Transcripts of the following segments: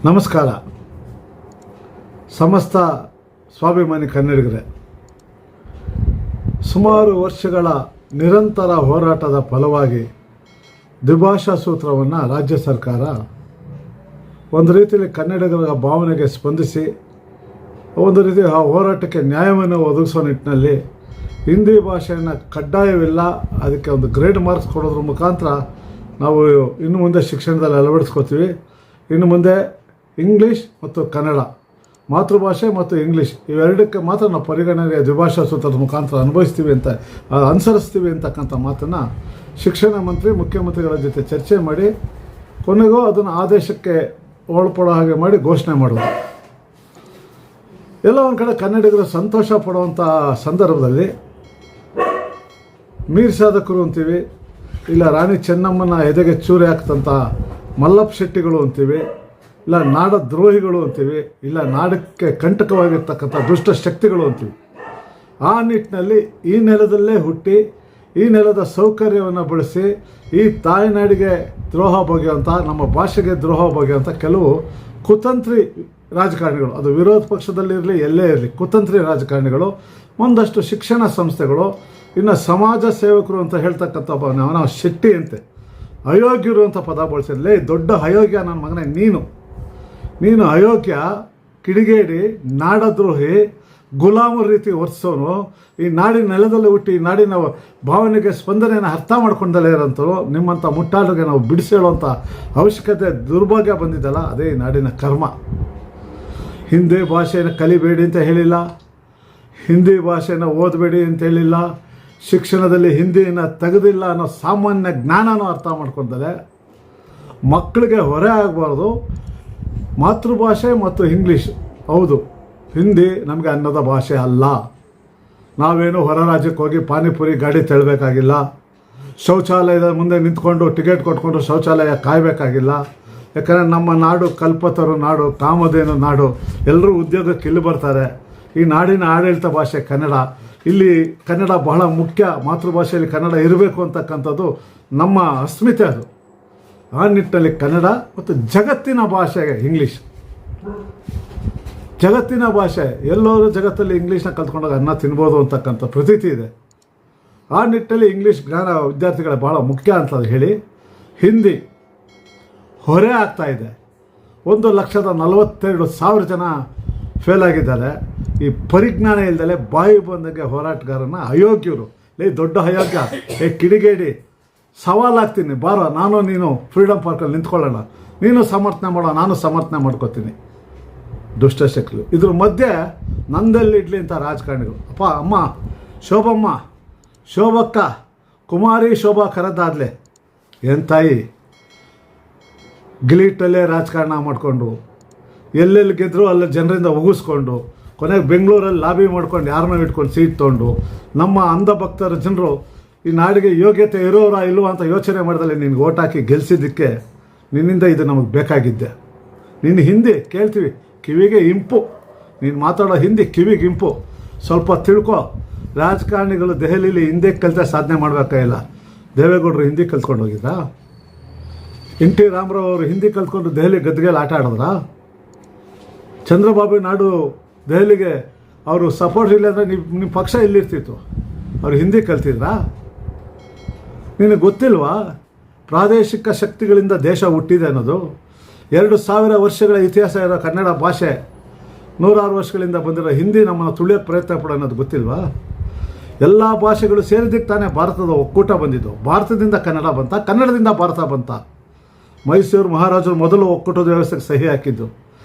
ನಮಸ್ಕಾರ. ಸಮಸ್ತ ಸ್ವಾಭಿಮಾನಿ ಕನ್ನಡಿಗರೇ, ಸುಮಾರು ವರ್ಷಗಳ ನಿರಂತರ ಹೋರಾಟದ ಫಲವಾಗಿ ದ್ವಿಭಾಷಾ ಸೂತ್ರವನ್ನು ರಾಜ್ಯ ಸರ್ಕಾರ ಒಂದು ರೀತಿಯಲ್ಲಿ ಕನ್ನಡಿಗರ ಭಾವನೆಗೆ ಸ್ಪಂದಿಸಿ ಒಂದು ರೀತಿ ಆ ಹೋರಾಟಕ್ಕೆ ನ್ಯಾಯವನ್ನು ಒದಗಿಸೋ ನಿಟ್ಟಿನಲ್ಲಿ ಹಿಂದಿ ಭಾಷೆಯನ್ನು ಕಡ್ಡಾಯವಿಲ್ಲ, ಅದಕ್ಕೆ ಒಂದು ಗ್ರೇಡ್ ಮಾರ್ಕ್ಸ್ ಕೊಡೋದ್ರ ಮುಖಾಂತರ ನಾವು ಇನ್ನು ಮುಂದೆ ಶಿಕ್ಷಣದಲ್ಲಿ ಅಳವಡಿಸ್ಕೋತೀವಿ. ಇನ್ನು ಮುಂದೆ ಇಂಗ್ಲೀಷ್ ಮತ್ತು ಕನ್ನಡ, ಮಾತೃಭಾಷೆ ಮತ್ತು ಇಂಗ್ಲೀಷ್ ಇವೆರಡಕ್ಕೆ ಮಾತ್ರ ನಾವು ಪರಿಗಣನೆಗೆ ದ್ವಿಭಾಷಾ ಸೂತ್ರದ ಮುಖಾಂತರ ಅನುಸರಿಸ್ತೀವಿ ಅಂತಕ್ಕಂಥ ಮಾತನ್ನು ಶಿಕ್ಷಣ ಮಂತ್ರಿ ಮುಖ್ಯಮಂತ್ರಿಗಳ ಜೊತೆ ಚರ್ಚೆ ಮಾಡಿ ಕೊನೆಗೂ ಅದನ್ನು ಆದೇಶಕ್ಕೆ ಒಳಪಡೋ ಹಾಗೆ ಮಾಡಿ ಘೋಷಣೆ ಮಾಡೋದು. ಎಲ್ಲ ಒಂದು ಕಡೆ ಕನ್ನಡಿಗರು ಸಂತೋಷ ಪಡುವಂಥ ಸಂದರ್ಭದಲ್ಲಿ ಮೀರ್ ಸಾಧಕರು ಅಂತೀವಿ, ಇಲ್ಲ ರಾಣಿ ಚೆನ್ನಮ್ಮನ ಎದೆಗೆ ಚೂರಿ ಹಾಕ್ತಂಥ ಮಲ್ಲಪ್ಪ ಶೆಟ್ಟಿಗಳು ಅಂತೀವಿ, ಇಲ್ಲ ನಾಡ ದ್ರೋಹಿಗಳು ಅಂತೀವಿ, ಇಲ್ಲ ನಾಡಕ್ಕೆ ಕಂಟಕವಾಗಿರ್ತಕ್ಕಂಥ ದುಷ್ಟ ಶಕ್ತಿಗಳು ಅಂತೀವಿ. ಆ ನಿಟ್ಟಿನಲ್ಲಿ ಈ ನೆಲದಲ್ಲೇ ಹುಟ್ಟಿ ಈ ನೆಲದ ಸೌಕರ್ಯವನ್ನು ಬಳಸಿ ಈ ತಾಯ್ನಾಡಿಗೆ ದ್ರೋಹ ಬಗೆಯುವಂಥ, ನಮ್ಮ ಭಾಷೆಗೆ ದ್ರೋಹ ಬಗೆಯುವಂಥ ಕೆಲವು ಕುತಂತ್ರಿ ರಾಜಕಾರಣಿಗಳು, ಅದು ವಿರೋಧ ಪಕ್ಷದಲ್ಲಿರಲಿ ಎಲ್ಲೇ ಇರಲಿ, ಕುತಂತ್ರಿ ರಾಜಕಾರಣಿಗಳು, ಒಂದಷ್ಟು ಶಿಕ್ಷಣ ಸಂಸ್ಥೆಗಳು, ಇನ್ನು ಸಮಾಜ ಸೇವಕರು ಅಂತ ಹೇಳ್ತಕ್ಕಂಥ ಅವನ ಶೆಟ್ಟಿ ಅಂತೆ ಅಯೋಗ್ಯರು ಅಂತ ಪದ ಬಳಸಿದ್ಲೇ. ದೊಡ್ಡ ಅಯೋಗ್ಯ ನನ್ನ ಮಗನೇ, ನೀನು ಅಯೋಗ್ಯ, ಕಿಡಿಗೇಡಿ, ನಾಡದ್ರೋಹಿ, ಗುಲಾಮರ ರೀತಿ ವರ್ತಿಸೋನು, ಈ ನಾಡಿನ ನೆಲದಲ್ಲಿ ಹುಟ್ಟಿ ಈ ನಾಡಿನ ಭಾವನೆಗೆ ಸ್ಪಂದನೆಯನ್ನು ಅರ್ಥ ಮಾಡ್ಕೊಂಡಲೇ ಇರೋಂಥವ್ರು ನಿಮ್ಮಂಥ ಮುಟ್ಟಾಳಿಗೆ ನಾವು ಬಿಡಿಸಿ ಹೇಳುವಂಥ ಅವಶ್ಯಕತೆ ದುರ್ಭಾಗ್ಯ ಬಂದಿದ್ದಲ್ಲ, ಅದೇ ಈ ನಾಡಿನ ಕರ್ಮ. ಹಿಂದಿ ಭಾಷೆಯನ್ನು ಕಲಿಬೇಡಿ ಅಂತ ಹೇಳಿಲ್ಲ, ಹಿಂದಿ ಭಾಷೆಯನ್ನು ಓದಬೇಡಿ ಅಂತ ಹೇಳಿಲ್ಲ, ಶಿಕ್ಷಣದಲ್ಲಿ ಹಿಂದಿಯನ್ನು ತೆಗೆದಿಲ್ಲ ಅನ್ನೋ ಸಾಮಾನ್ಯ ಜ್ಞಾನನೂ ಅರ್ಥ ಮಾಡ್ಕೊಳ್ತಾರೆ. ಮಕ್ಕಳಿಗೆ ಹೊರೆ ಆಗಬಾರ್ದು. ಮಾತೃಭಾಷೆ ಮತ್ತು ಇಂಗ್ಲೀಷ್, ಹೌದು, ಹಿಂದಿ ನಮಗೆ ಅನ್ನದ ಭಾಷೆ ಅಲ್ಲ. ನಾವೇನು ಹೊರ ರಾಜ್ಯಕ್ಕೆ ಹೋಗಿ ಪಾನಿಪುರಿ ಗಾಡಿ ತೆಳಬೇಕಾಗಿಲ್ಲ, ಶೌಚಾಲಯದ ಮುಂದೆ ನಿಂತ್ಕೊಂಡು ಟಿಕೆಟ್ ಕೊಟ್ಕೊಂಡು ಶೌಚಾಲಯ ಕಾಯಬೇಕಾಗಿಲ್ಲ. ಯಾಕಂದರೆ ನಮ್ಮ ನಾಡು ಕಲ್ಪತರು ನಾಡು, ಕಾಮಧೇನು ನಾಡು, ಎಲ್ಲರೂ ಉದ್ಯೋಗಕ್ಕೆ ಇಲ್ಲಿ ಬರ್ತಾರೆ. ಈ ನಾಡಿನ ಆಡಳಿತ ಭಾಷೆ ಕನ್ನಡ. ಇಲ್ಲಿ ಕನ್ನಡ ಬಹಳ ಮುಖ್ಯ, ಮಾತೃಭಾಷೆಯಲ್ಲಿ ಕನ್ನಡ ಇರಬೇಕು ಅಂತಕ್ಕಂಥದ್ದು ನಮ್ಮ ಅಸ್ಮಿತೆ. ಅದು ಆ ನಿಟ್ಟಿನಲ್ಲಿ ಕನ್ನಡ ಮತ್ತು ಜಗತ್ತಿನ ಭಾಷೆಗೆ ಇಂಗ್ಲೀಷ್, ಜಗತ್ತಿನ ಭಾಷೆ. ಎಲ್ಲರೂ ಜಗತ್ತಲ್ಲಿ ಇಂಗ್ಲೀಷ್ನ ಕಲ್ತ್ಕೊಂಡಾಗ ಅನ್ನ ತಿನ್ಬೋದು ಅಂತಕ್ಕಂಥ ಪ್ರತೀತಿ ಇದೆ. ಆ ನಿಟ್ಟಿನಲ್ಲಿ ಇಂಗ್ಲೀಷ್ ಜ್ಞಾನ ವಿದ್ಯಾರ್ಥಿಗಳಿಗೆ ಬಹಳ ಮುಖ್ಯ ಅಂತ ಹೇಳಿ ಹಿಂದಿ ಹೊರೆ ಆಗ್ತಾಯಿದೆ. 1,42,000 ಜನ ಫೇಲ್ ಆಗಿದ್ದಾರೆ. ಈ ಪರಿಜ್ಞಾನ ಇಲ್ದಲೆ ಬಾಯಿ ಬಂದಂಗೆ ಹೋರಾಟಗಾರನ ಅಯೋಗ್ಯರು, ದೊಡ್ಡ ಅಯೋಗ್ಯ, ಕಿಡಿಗೇಡಿ, ಸವಾಲಾಗ್ತೀನಿ, ಬಾರೋ ನಾನು ನೀನು ಫ್ರೀಡಮ್ ಪಾರ್ಕಲ್ಲಿ ನಿಂತ್ಕೊಳ್ಳೋಣ, ನೀನು ಸಮರ್ಥನೆ ಮಾಡೋ, ನಾನು ಸಮರ್ಥನೆ ಮಾಡ್ಕೋತೀನಿ. ದುಷ್ಟಶಕ್ತಿಗಳು. ಇದ್ರ ಮಧ್ಯೆ ನಂದಲ್ಲಿಡ್ಲಿ ಅಂತ ರಾಜಕಾರಣಿಗಳು, ಅಪ್ಪ ಅಮ್ಮ ಶೋಭಮ್ಮ, ಶೋಭಕ್ಕ, ಕುಮಾರಿ ಶೋಭಾ ಕರದಾದ್ಲೆ, ಏನು ತಾಯಿ ಗಿಲೀಟಲ್ಲೇ ರಾಜಕಾರಣ ಮಾಡಿಕೊಂಡು ಎಲ್ಲೆಲ್ಲಿ ಗೆದ್ದರು ಅಲ್ಲಿ ಜನರಿಂದ ಉಗಿಸ್ಕೊಂಡು ಕೊನೆಗೆ ಬೆಂಗಳೂರಲ್ಲಿ ಲಾಬಿ ಮಾಡ್ಕೊಂಡು ಯಾರನ್ನೋ ಇಟ್ಕೊಂಡು ಸೀಟ್ ತೊಗೊಂಡು ನಮ್ಮ ಅಂಧ ಭಕ್ತರ ಜನರು ಈ ನಾಡಿಗೆ ಯೋಗ್ಯತೆ ಇರೋರಾ ಇಲ್ವಾ ಅಂತ ಯೋಚನೆ ಮಾಡಿದಲ್ಲಿ ನಿನ್ಗೆ ಓಟ್ ಹಾಕಿ ಗೆಲ್ಲಿಸಿದ್ದಕ್ಕೆ ನಿನ್ನಿಂದ ಇದು ನಮಗೆ ಬೇಕಾಗಿದ್ದೆ. ನಿನ್ನ ಹಿಂದಿ ಕೇಳ್ತೀವಿ, ಕಿವಿಗೆ ಇಂಪು, ನೀನು ಮಾತಾಡೋ ಹಿಂದಿ ಕಿವಿಗೆ ಇಂಪು. ಸ್ವಲ್ಪ ತಿಳ್ಕೊ. ರಾಜಕಾರಣಿಗಳು ದೆಹಲಿಲಿ ಹಿಂದಿ ಕಲಿತೆ ಸಾಧನೆ ಮಾಡಬೇಕಾಗಿಲ್ಲ. ದೇವೇಗೌಡರು ಹಿಂದಿ ಕಲ್ತ್ಕೊಂಡು ಹೋಗಿದ್ರಾ? NT ರಾಮರಾವ್ ಅವರು ಹಿಂದಿ ಕಲ್ತ್ಕೊಂಡು ದೆಹಲಿ ಗದ್ಗೆಯಲ್ಲಿ ಆಟ ಆಡಿದ್ರಾ? ಚಂದ್ರಬಾಬು ನಾಯ್ಡು ದೆಹಲಿಗೆ ಅವರು ಸಪೋರ್ಟ್ ಇಲ್ಲ ಅಂದರೆ ನಿಮ್ಮ ಪಕ್ಷ ಎಲ್ಲಿರ್ತಿತ್ತು? ಅವರು ಹಿಂದಿ ಕಲ್ತಿದ್ರಾ? ನಿನಗೆ ಗೊತ್ತಿಲ್ವಾ ಪ್ರಾದೇಶಿಕ ಶಕ್ತಿಗಳಿಂದ ದೇಶ ಹುಟ್ಟಿದೆ ಅನ್ನೋದು? 2,000 ವರ್ಷಗಳ ಇತಿಹಾಸ ಇರೋ ಕನ್ನಡ ಭಾಷೆ, 106 ವರ್ಷಗಳಿಂದ ಬಂದಿರೋ ಹಿಂದಿ ನಮ್ಮನ್ನು ತುಳಿಯೋಕ್ಕೆ ಪ್ರಯತ್ನ ಪಡೋ ಅನ್ನೋದು ಗೊತ್ತಿಲ್ವಾ? ಎಲ್ಲ ಭಾಷೆಗಳು ಸೇರಿದ್ದಕ್ಕೆ ತಾನೇ ಭಾರತದ ಒಕ್ಕೂಟ ಬಂದಿದ್ದು. ಭಾರತದಿಂದ ಕನ್ನಡ ಬಂತ, ಕನ್ನಡದಿಂದ ಭಾರತ ಬಂತ. ಮೈಸೂರು ಮಹಾರಾಜರು ಮೊದಲು ಒಕ್ಕೂಟದ ವ್ಯವಸ್ಥೆಗೆ ಸಹಿ ಹಾಕಿದ್ದು.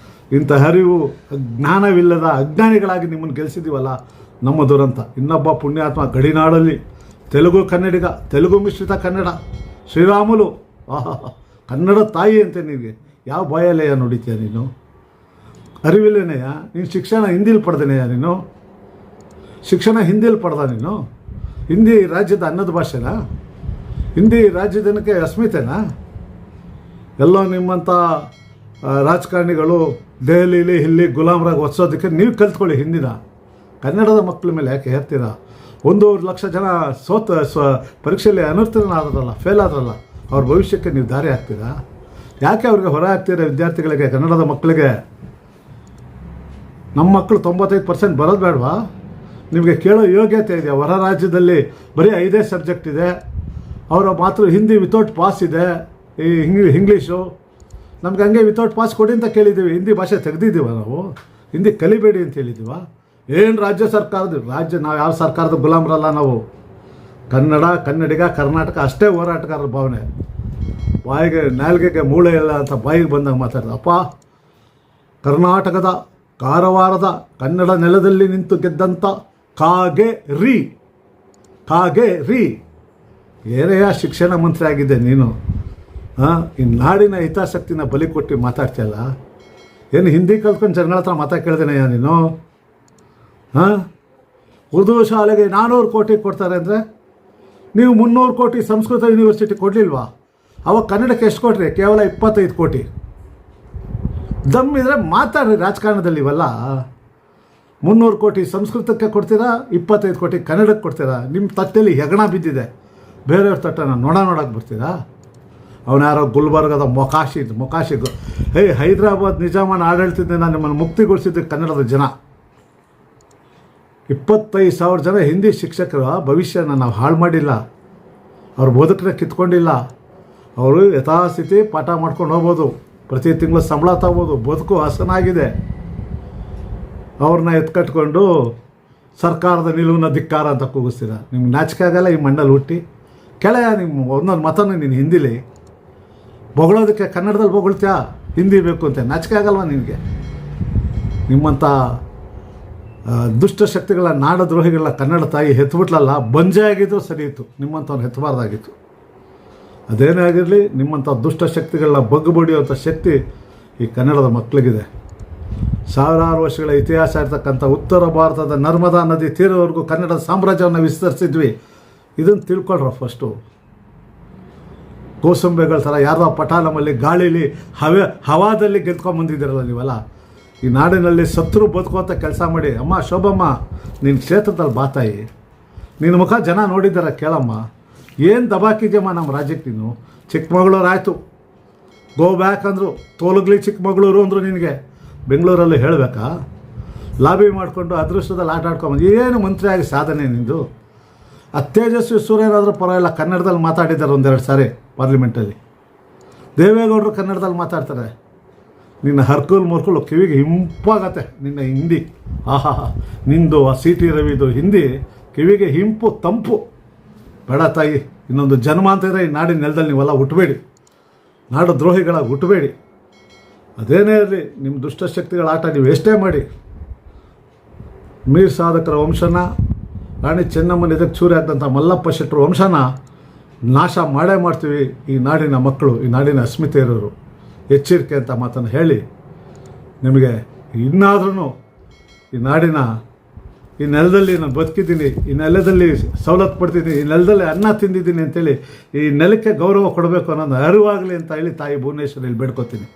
ಇಂಥ ಅರಿವು ಜ್ಞಾನವಿಲ್ಲದ ಅಜ್ಞಾನಿಗಳಾಗಿ ನಿಮ್ಮನ್ನು ಗೆಲ್ಲಿಸಿದ್ದೀವಲ್ಲ, ನಮ್ಮ ದುರಂತ. ಇನ್ನೊಬ್ಬ ಪುಣ್ಯಾತ್ಮ ಗಡಿನಾಡಲ್ಲಿ ತೆಲುಗು ಕನ್ನಡಿಗ, ತೆಲುಗು ಮಿಶ್ರಿತ ಕನ್ನಡ, ಶ್ರೀರಾಮುಲು, ಕನ್ನಡ ತಾಯಿ ಅಂತೆ. ನಿನಗೆ ಯಾವ ಬಾಯಲ್ಲಯ್ಯ ನುಡಿತೀಯ ನೀನು? ಅರಿವಿಲ್ಲೇನೆಯ? ನೀನು ಶಿಕ್ಷಣ ಹಿಂದಿಲಿ ಪಡೆದೇನೆಯ? ನೀನು ಶಿಕ್ಷಣ ಹಿಂದಿಲಿ ಪಡೆದ? ನೀನು ಹಿಂದಿ ರಾಜ್ಯದ ಅನ್ನದ ಭಾಷೆನಾ? ಹಿಂದಿ ರಾಜ್ಯದನಕ್ಕೆ ಅಸ್ಮಿತೆನಾ? ಎಲ್ಲೋ ನಿಮ್ಮಂಥ ರಾಜಕಾರಣಿಗಳು ದೆಹಲಿಲಿ ಇಲ್ಲಿ ಗುಲಾಮರಾಗಿ ಒತ್ಸೋದಕ್ಕೆ ನೀವು ಕಲ್ತ್ಕೊಳ್ಳಿ ಹಿಂದಿನ. ಕನ್ನಡದ ಮಕ್ಕಳ ಮೇಲೆ ಯಾಕೆ ಹೇರ್ತೀರಾ? 1.5 ಲಕ್ಷ ಜನ ಪರೀಕ್ಷೆಯಲ್ಲಿ ಅನುತ್ತೀರ್ಣ ಆದ್ರಲ್ಲ, ಫೇಲ್ ಆದ್ರಲ್ಲ, ಅವ್ರ ಭವಿಷ್ಯಕ್ಕೆ ನೀವು ದಾರಿ ಹಾಕ್ತೀರಾ? ಯಾಕೆ ಅವ್ರಿಗೆ ಹೊರ ಹಾಕ್ತೀರ ವಿದ್ಯಾರ್ಥಿಗಳಿಗೆ, ಕನ್ನಡದ ಮಕ್ಕಳಿಗೆ? ನಮ್ಮ ಮಕ್ಕಳು 95% ಬರೋದು ಬೇಡವಾ? ನಿಮಗೆ ಕೇಳೋ ಯೋಗ್ಯತೆ ಇದೆಯಾ? ಹೊರ ರಾಜ್ಯದಲ್ಲಿ ಬರೀ 5 ಸಬ್ಜೆಕ್ಟ್ ಇದೆ, ಅವರ ಮಾತ್ರ ಹಿಂದಿ ವಿತೌಟ್ ಪಾಸ್ ಇದೆ, ಈ ಇಂಗ್ಲೀಷು. ನಮ್ಗೆ ಹಂಗೆ ವಿತೌಟ್ ಪಾಸ್ ಕೊಡಿ ಅಂತ ಕೇಳಿದ್ದೀವಿ, ಹಿಂದಿ ಭಾಷೆ ತೆಗೆದಿದ್ದೀವ ನಾವು? ಹಿಂದಿ ಕಲಿಬೇಡಿ ಅಂತ ಹೇಳಿದ್ದೀವ? ಏನು ರಾಜ್ಯ ನಾವು ಯಾವ ಸರ್ಕಾರದ ಗುಲಾಮರಲ್ಲ ನಾವು. ಕನ್ನಡ, ಕನ್ನಡಿಗ, ಕರ್ನಾಟಕ ಅಷ್ಟೇ ಹೋರಾಟಗಾರರ ಭಾವನೆ. ಬಾಯಿಗೆ ನಾಲ್ಗೆಗೆ ಮೂಳೆ ಇಲ್ಲ ಅಂತ ಬಾಯಿಗೆ ಬಂದಾಗ ಮಾತಾಡ್ದಪ್ಪ. ಕರ್ನಾಟಕದ ಕಾರವಾರದ ಕನ್ನಡ ನೆಲದಲ್ಲಿ ನಿಂತು ಗೆದ್ದಂಥ ಕಾಗೇರಿ ಏನೆಯ ಶಿಕ್ಷಣ ಮಂತ್ರಿ ಆಗಿದ್ದೆ ನೀನು? ಈ ನಾಡಿನ ಹಿತಾಸಕ್ತಿನ ಬಲಿ ಕೊಟ್ಟು ಮಾತಾಡ್ತಿಯಲ್ಲ. ಏನು ಹಿಂದಿ ಕಲ್ತ್ಕೊಂಡು ಜನಗಳ ಹತ್ರ ಮಾತಾ ಕೇಳ್ದೇನೆಯ ನೀನು? ಉರ್ದು ಶಾಲೆಗೆ 400 ಕೋಟಿ ಕೊಡ್ತಾರೆ ಅಂದರೆ ನೀವು 300 ಕೋಟಿ ಸಂಸ್ಕೃತ ಯೂನಿವರ್ಸಿಟಿ ಕೊಡಲಿಲ್ವಾ? ಅವಾಗ ಕನ್ನಡಕ್ಕೆ ಎಷ್ಟು ಕೊಟ್ರಿ? ಕೇವಲ 25 ಕೋಟಿ. ದಮ್ಮಿದ್ರೆ ಮಾತಾಡ್ರಿ ರಾಜಕಾರಣದಲ್ಲಿ. ಇವೆಲ್ಲ 300 ಕೋಟಿ ಸಂಸ್ಕೃತಕ್ಕೆ ಕೊಡ್ತೀರಾ, 25 ಕೋಟಿ ಕನ್ನಡಕ್ಕೆ ಕೊಡ್ತೀರಾ. ನಿಮ್ಮ ತಟ್ಟೆಯಲ್ಲಿ ಹೆಗಣ ಬಿದ್ದಿದೆ, ಬೇರೆಯವ್ರ ತಟ್ಟೆನ ನೋಡೋಕ್ಕೆ ಬರ್ತೀರಾ? ಅವನ್ಯಾರೋ ಗುಲ್ಬರ್ಗದ ಮೊಕಾಶಿ ಹೈದರಾಬಾದ್ ನಿಜಾಮನ ಆಡಳಿತದಿಂದ ನಿಮ್ಮನ್ನು ಮುಕ್ತಿಗೊಳಿಸಿದ್ದು ಕನ್ನಡದ ಜನ. 25,000 ಜನ ಹಿಂದಿ ಶಿಕ್ಷಕರ ಭವಿಷ್ಯನ ನಾವು ಹಾಳು ಮಾಡಿಲ್ಲ. ಅವ್ರ ಬದುಕನ್ನ ಕಿತ್ಕೊಂಡಿಲ್ಲ. ಅವರು ಯಥಾಸ್ಥಿತಿ ಪಾಠ ಮಾಡ್ಕೊಂಡು ಹೋಗ್ಬೋದು, ಪ್ರತಿ ತಿಂಗಳು ಸಂಬಳ ತಗೋಬೋದು, ಬದುಕು ಹಸನಾಗಿದೆ. ಅವ್ರನ್ನ ಎತ್ಕಟ್ಕೊಂಡು ಸರ್ಕಾರದ ನಿಲುವಿನ ಧಿಕ್ಕಾರ ಅಂತ ಕೂಗಿಸ್ತೀರ. ನಿಮ್ಗೆ ನಾಚಿಕೆ ಆಗಲ್ಲ ಈ ಮಂಡಲ್ ಹುಟ್ಟಿ? ಕೆಳೆಯ ನಿಮ್ಮ ಒಂದೊಂದು ಮತನೂ ನೀನು ಹಿಂದಿಲಿ ಬೊಗಳೋದಕ್ಕೆ ಕನ್ನಡದಲ್ಲಿ ಬೊಗಳ್ತೀಯಾ? ಹಿಂದಿ ಬೇಕು ಅಂತ ನಾಚಿಕೆ ಆಗಲ್ವ ನಿನಗೆ? ನಿಮ್ಮಂಥ ದುಷ್ಟಶಕ್ತಿಗಳ ನಾಡದ್ರೋಹಿಗಳ ಕನ್ನಡ ತಾಯಿ ಹೆತ್ಬಿಟ್ಲಲ್ಲ, ಬಂಜೆ ಆಗಿದ್ದು ಸರಿ ಇತ್ತು, ನಿಮ್ಮಂಥವ್ನು ಹೆತ್ತಬಾರ್ದಾಗಿತ್ತು. ಅದೇನೇ ಆಗಿರಲಿ, ನಿಮ್ಮಂಥ ದುಷ್ಟಶಕ್ತಿಗಳನ್ನ ಬಗ್ಗು ಬಡಿಯುವಂಥ ಶಕ್ತಿ ಈ ಕನ್ನಡದ ಮಕ್ಕಳಿಗಿದೆ. ಸಾವಿರಾರು ವರ್ಷಗಳ ಇತಿಹಾಸ ಇರ್ತಕ್ಕಂಥ ಉತ್ತರ ಭಾರತದ ನರ್ಮದಾ ನದಿ ತೀರವರೆಗೂ ಕನ್ನಡದ ಸಾಮ್ರಾಜ್ಯವನ್ನು ವಿಸ್ತರಿಸಿದ್ವಿ. ಇದನ್ನು ತಿಳ್ಕೊಳ್ರ ಫಸ್ಟು. ಕೋಸಂಬೆಗಳ ಥರ ಯಾರೋ ಪಟಾಲಮಲ್ಲಿ ಗಾಳೀಲಿ ಹವಾದಲ್ಲಿ ಗೆದ್ಕೊಂಬಂದಿದ್ದೀರಲ್ಲ ನೀವೆಲ್ಲ. ಈ ನಾಡಿನಲ್ಲಿ ಸತ್ರು ಬದುಕುವಂಥ ಕೆಲಸ ಮಾಡಿ. ಅಮ್ಮ ಶೋಭಮ್ಮ, ನಿನ್ನ ಕ್ಷೇತ್ರದಲ್ಲಿ ಬಾತಾಯಿ, ನಿನ್ನ ಮುಖ ಜನ ನೋಡಿದ್ದಾರೆ, ಕೇಳಮ್ಮ. ಏನು ದಬಾಕಿದ್ಯಮ್ಮ ನಮ್ಮ ರಾಜ್ಯಕ್ಕೆ ನೀನು? ಚಿಕ್ಕಮಗಳೂರು ಆಯಿತು, ಗೋ ಬ್ಯಾಕ್ ಅಂದರು, ತೋಲಗ್ಲಿ ಚಿಕ್ಕಮಗಳೂರು ಅಂದರು. ನಿನಗೆ ಬೆಂಗಳೂರಲ್ಲಿ ಹೇಳಬೇಕಾ? ಲಾಬಿ ಮಾಡಿಕೊಂಡು ಅದೃಷ್ಟದಲ್ಲಿ ಆಟ ಆಡ್ಕೊಂಬಂದು ಏನು ಮಂತ್ರಿಯಾಗಿ ಸಾಧನೆ ನಿಂದು? ತೇಜಸ್ವಿ ಸೂರ್ಯನಾದರೂ ಪರವಾಗಿಲ್ಲ, ಕನ್ನಡದಲ್ಲಿ ಮಾತಾಡಿದ್ದಾರೆ 1-2 ಸಾರಿ ಪಾರ್ಲಿಮೆಂಟಲ್ಲಿ. ದೇವೇಗೌಡರು ಕನ್ನಡದಲ್ಲಿ ಮಾತಾಡ್ತಾರೆ. ನಿನ್ನ ಹರ್ಕುಲ್ ಕಿವಿಗೆ ಹಿಂಪಾಗತ್ತೆ ನಿನ್ನ ಹಿಂದಿ. ನಿಂದು ಆ ಸಿ ಟಿ ರವಿದು ಹಿಂದಿ ಕಿವಿಗೆ ಹಿಂಪು ತಂಪು. ಬೇಡ ತಾಯಿ, ಇನ್ನೊಂದು ಜನ್ಮ ಅಂತ ಇದ್ರೆ ಈ ನಾಡಿನ ನೆಲದಲ್ಲಿ ನೀವೆಲ್ಲ ಹುಟ್ಟಬೇಡಿ, ನಾಡು ದ್ರೋಹಿಗಳಾಗಿ ಹುಟ್ಟಬೇಡಿ. ಅದೇನೇ ಇರಲಿ, ನಿಮ್ಮ ದುಷ್ಟಶಕ್ತಿಗಳ ಆಟ ನೀವು ಎಷ್ಟೇ ಮಾಡಿ, ಮೀರ್ ಸಾಧಕರ ವಂಶನ, ರಾಣಿ ಚೆನ್ನಮ್ಮನ ಇದಕ್ಕೆ ಚೂರಿ ಆದಂಥ ಮಲ್ಲಪ್ಪ ಶೆಟ್ಟರು ವಂಶನ ನಾಶ ಮಾಡೇ ಮಾಡ್ತೀವಿ. ಈ ನಾಡಿನ ಮಕ್ಕಳು, ಈ ನಾಡಿನ ಅಸ್ಮಿತೆ ಇರೋರು, ಎಚ್ಚರಿಕೆ ಅಂತ ಮಾತನ್ನು ಹೇಳಿ, ನಿಮಗೆ ಇನ್ನಾದ್ರೂ ಈ ನಾಡಿನ ಈ ನೆಲದಲ್ಲಿ ನಾನು ಬದುಕಿದ್ದೀನಿ, ಈ ನೆಲದಲ್ಲಿ ಸವಲತ್ತು ಪಡ್ತಿದ್ದೀನಿ, ಈ ನೆಲದಲ್ಲಿ ಅನ್ನ ತಿಂದಿದ್ದೀನಿ ಅಂತೇಳಿ ಈ ನೆಲಕ್ಕೆ ಗೌರವ ಕೊಡಬೇಕು ಅನ್ನೋದು ಅರಿವಾಗಲಿ ಅಂತ ಹೇಳಿ ತಾಯಿ ಭುವನೇಶ್ವರಿಯಲ್ಲಿ ಬೇಡ್ಕೊತೀನಿ.